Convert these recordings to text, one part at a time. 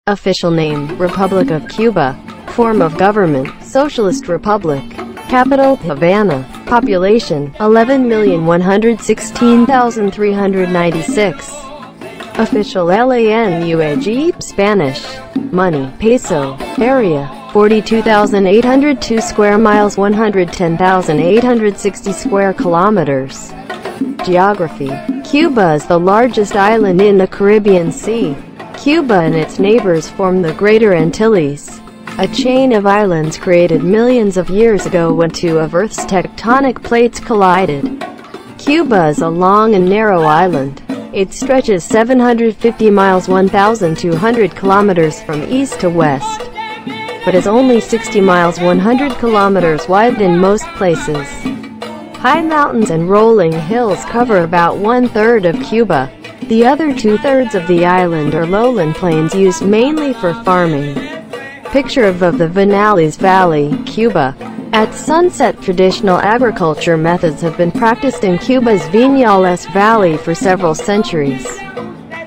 Official name, Republic of Cuba. Form of government, Socialist Republic. Capital, Havana. Population, 11,116,396. Official language, Spanish. Money, peso. Area, 42,802 square miles, 110,860 square kilometers. Geography. Cuba is the largest island in the Caribbean Sea. Cuba and its neighbors form the Greater Antilles, a chain of islands created millions of years ago when two of Earth's tectonic plates collided. Cuba is a long and narrow island. It stretches 750 miles 1,200 kilometers from east to west, but is only 60 miles 100 kilometers wide in most places. High mountains and rolling hills cover about one-third of Cuba. The other two-thirds of the island are lowland plains used mainly for farming. Picture of the Vinales Valley, Cuba. At sunset, traditional agriculture methods have been practiced in Cuba's Vinales Valley for several centuries.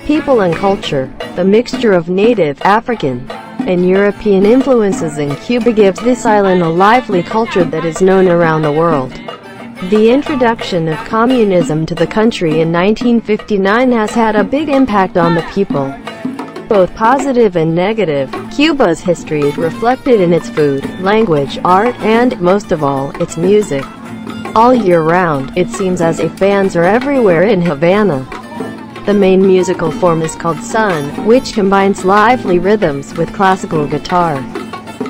People and culture. The mixture of native, African, and European influences in Cuba gives this island a lively culture that is known around the world. The introduction of communism to the country in 1959 has had a big impact on the people, both positive and negative. Cuba's history is reflected in its food, language, art, and, most of all, its music. All year round, it seems as if bands are everywhere in Havana. The main musical form is called son, which combines lively rhythms with classical guitar.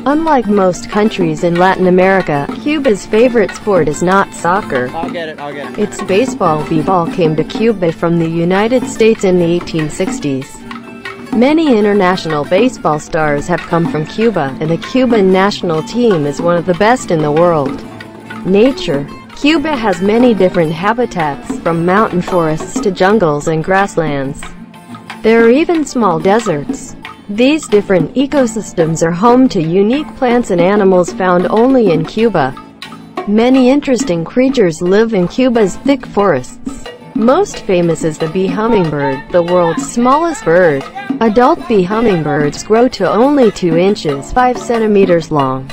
Unlike most countries in Latin America, Cuba's favorite sport is not soccer. I'll get it. It's baseball. B-ball came to Cuba from the United States in the 1860s. Many international baseball stars have come from Cuba, and the Cuban national team is one of the best in the world. Nature. Cuba has many different habitats, from mountain forests to jungles and grasslands. There are even small deserts. These different ecosystems are home to unique plants and animals found only in Cuba. Many interesting creatures live in Cuba's thick forests. Most famous is the bee hummingbird, the world's smallest bird. Adult bee hummingbirds grow to only 2 inches 5 centimeters long.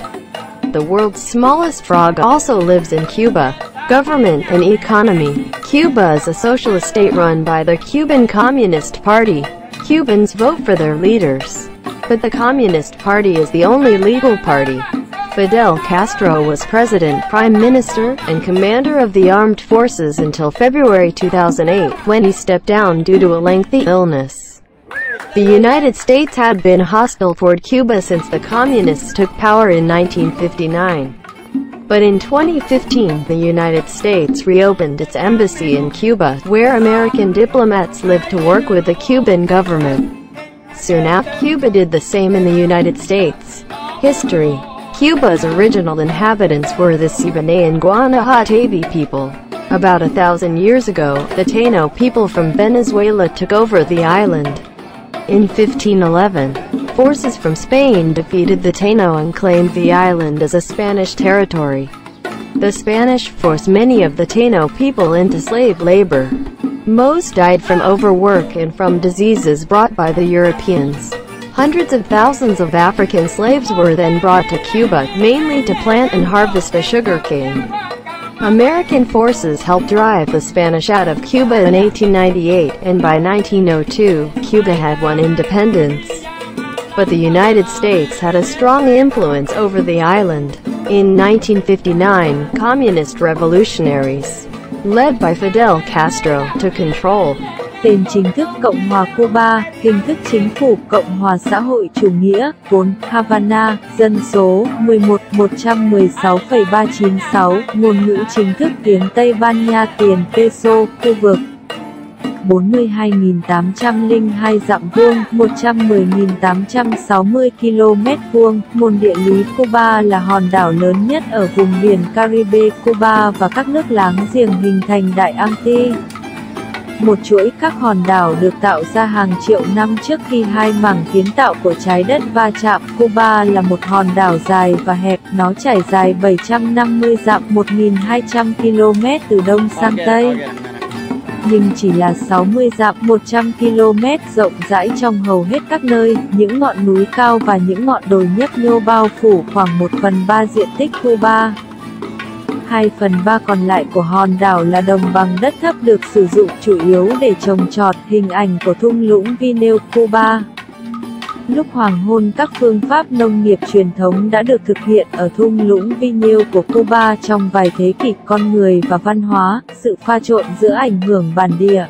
The world's smallest frog also lives in Cuba. Government and economy. Cuba is a socialist state run by the Cuban Communist Party. Cubans vote for their leaders, but the Communist Party is the only legal party. Fidel Castro was president, prime minister, and commander of the armed forces until February 2008, when he stepped down due to a lengthy illness. The United States had been hostile toward Cuba since the Communists took power in 1959. But in 2015, the United States reopened its embassy in Cuba, where American diplomats lived to work with the Cuban government. Soon after, Cuba did the same in the United States. History. Cuba's original inhabitants were the Siboney and Guanahatabey people. About 1,000 years ago, the Taino people from Venezuela took over the island. In 1511, forces from Spain defeated the Taino and claimed the island as a Spanish territory. The Spanish forced many of the Taino people into slave labor. Most died from overwork and from diseases brought by the Europeans. Hundreds of thousands of African slaves were then brought to Cuba, mainly to plant and harvest the sugarcane. American forces helped drive the Spanish out of Cuba in 1898, and by 1902, Cuba had won independence. But the United States had a strong influence over the island. In 1959, communist revolutionaries, led by Fidel Castro, took control. Tên chính thức Cộng hòa Cuba, hình thức chính phủ Cộng hòa xã hội chủ nghĩa, vốn Havana, dân số 11.116,396, ngôn ngữ chính thức tiếng Tây Ban Nha, tiền peso, khu vực 42.802 dặm vuông, 110.860 km vuông. Môn địa lý. Cuba là hòn đảo lớn nhất ở vùng biển Caribe. Cuba và các nước láng giềng hình thành Đại Antilles, một chuỗi các hòn đảo được tạo ra hàng triệu năm trước khi hai mảng kiến tạo của trái đất va chạm. Cuba là một hòn đảo dài và hẹp, nó trải dài 750 dặm 1.200 km từ đông sang tây. nhưng chỉ là 60 dặm, 100 km rộng rãi trong hầu hết các nơi, những ngọn núi cao và những ngọn đồi nhấp nhô bao phủ khoảng 1/3 diện tích Cuba. 2/3 còn lại của hòn đảo là đồng bằng đất thấp được sử dụng chủ yếu để trồng trọt, hình ảnh của thung lũng Vineo, Cuba. Lúc hoàng hôn, các phương pháp nông nghiệp truyền thống đã được thực hiện ở thung lũng Vineo của Cuba trong vài thế kỷ. Con người và văn hóa, sự pha trộn giữa ảnh hưởng bản địa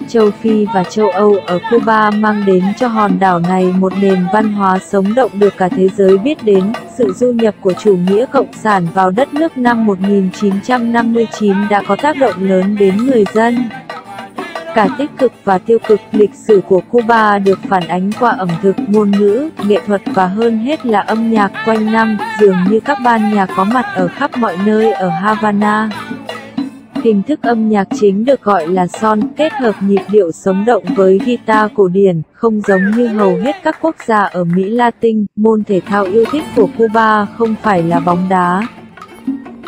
châu Phi và châu Âu ở Cuba mang đến cho hòn đảo này một nền văn hóa sống động được cả thế giới biết đến. Sự du nhập của chủ nghĩa cộng sản vào đất nước năm 1959 đã có tác động lớn đến người dân. Cả tích cực và tiêu cực, lịch sử của Cuba được phản ánh qua ẩm thực, ngôn ngữ, nghệ thuật và hơn hết là âm nhạc quanh năm, dường như các ban nhạc có mặt ở khắp mọi nơi ở Havana. Hình thức âm nhạc chính được gọi là son, kết hợp nhịp điệu sống động với guitar cổ điển, không giống như hầu hết các quốc gia ở Mỹ Latin. Môn thể thao yêu thích của Cuba không phải là bóng đá.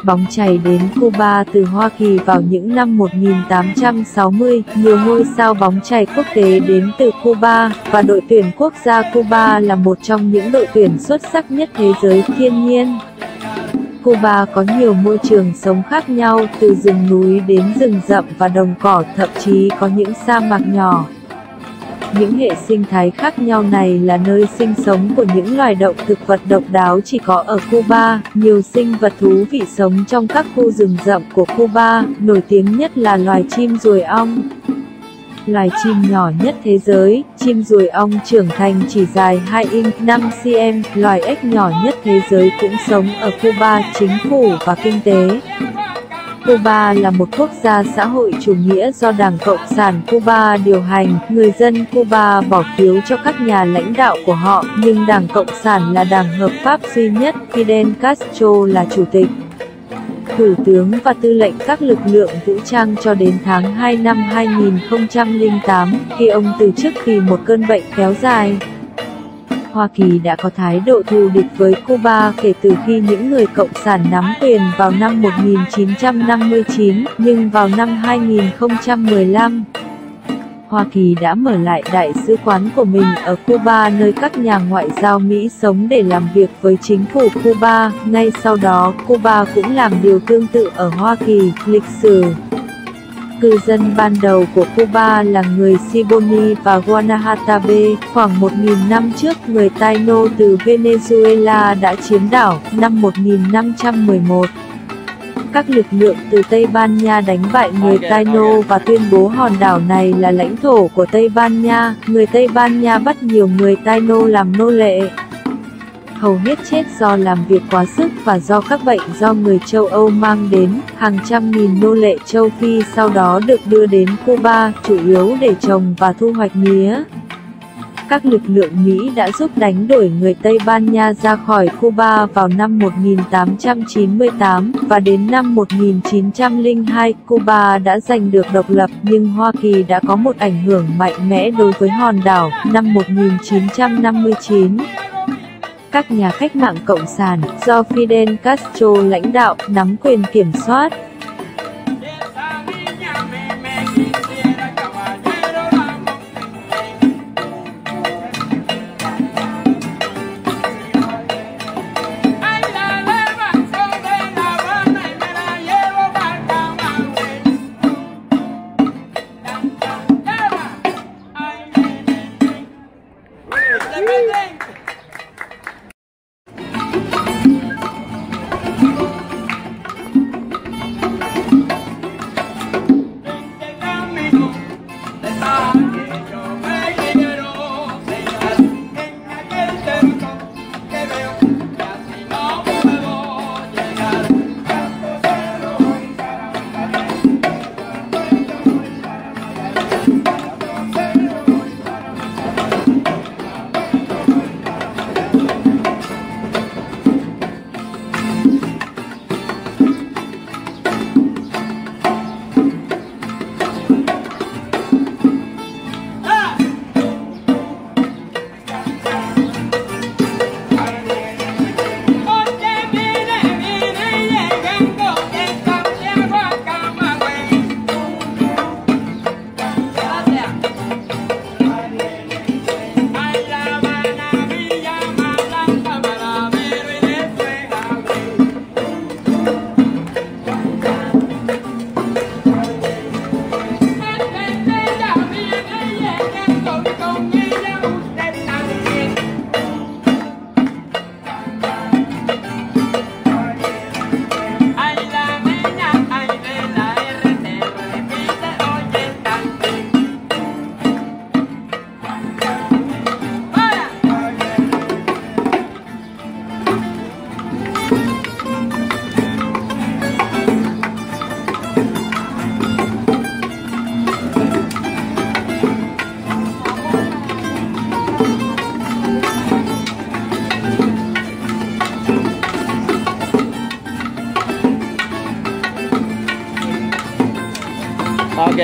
Bóng chày đến Cuba từ Hoa Kỳ vào những năm 1860, nhiều ngôi sao bóng chày quốc tế đến từ Cuba, và đội tuyển quốc gia Cuba là một trong những đội tuyển xuất sắc nhất thế giới. Thiên nhiên Cuba có nhiều môi trường sống khác nhau, từ rừng núi đến rừng rậm và đồng cỏ, thậm chí có những sa mạc nhỏ. Những hệ sinh thái khác nhau này là nơi sinh sống của những loài động thực vật độc đáo chỉ có ở Cuba. Nhiều sinh vật thú vị sống trong các khu rừng rậm của Cuba, nổi tiếng nhất là loài chim ruồi ong. Loài chim nhỏ nhất thế giới, chim ruồi ong trưởng thành chỉ dài 2 inch 5 cm, loài ếch nhỏ nhất thế giới cũng sống ở Cuba. Chính phủ và kinh tế. Cuba là một quốc gia xã hội chủ nghĩa do Đảng Cộng sản Cuba điều hành. Người dân Cuba bỏ phiếu cho các nhà lãnh đạo của họ, nhưng Đảng Cộng sản là đảng hợp pháp duy nhất. Fidel Castro là chủ tịch, thủ tướng và tư lệnh các lực lượng vũ trang cho đến tháng 2 năm 2008, khi ông từ chức vì một cơn bệnh kéo dài. Hoa Kỳ đã có thái độ thù địch với Cuba kể từ khi những người cộng sản nắm quyền vào năm 1959, nhưng vào năm 2015, Hoa Kỳ đã mở lại đại sứ quán của mình ở Cuba, nơi các nhà ngoại giao Mỹ sống để làm việc với chính phủ Cuba. Ngay sau đó, Cuba cũng làm điều tương tự ở Hoa Kỳ. Lịch sử. Cư dân ban đầu của Cuba là người Siboney và Guanahatabe. Khoảng 1.000 năm trước, người Taino từ Venezuela đã chiếm đảo. Năm 1511, các lực lượng từ Tây Ban Nha đánh bại người Taino và tuyên bố hòn đảo này là lãnh thổ của Tây Ban Nha. Người Tây Ban Nha bắt nhiều người Taino làm nô lệ, hầu hết chết do làm việc quá sức và do các bệnh do người châu Âu mang đến. Hàng trăm nghìn nô lệ châu Phi sau đó được đưa đến Cuba, chủ yếu để trồng và thu hoạch mía. Các lực lượng Mỹ đã giúp đánh đuổi người Tây Ban Nha ra khỏi Cuba vào năm 1898, và đến năm 1902, Cuba đã giành được độc lập, nhưng Hoa Kỳ đã có một ảnh hưởng mạnh mẽ đối với hòn đảo. Năm 1959, các nhà cách mạng cộng sản, do Fidel Castro lãnh đạo, nắm quyền kiểm soát.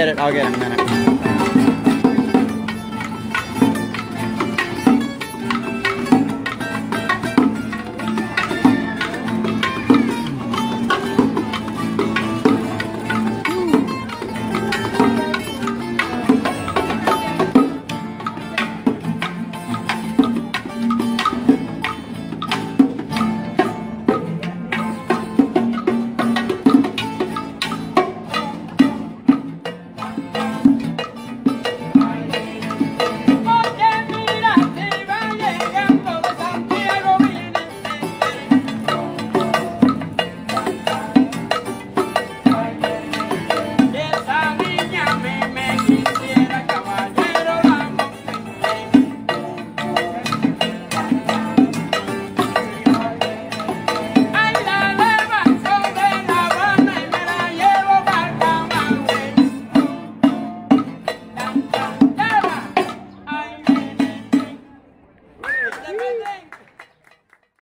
get it. I'll get it in a minute. Everything.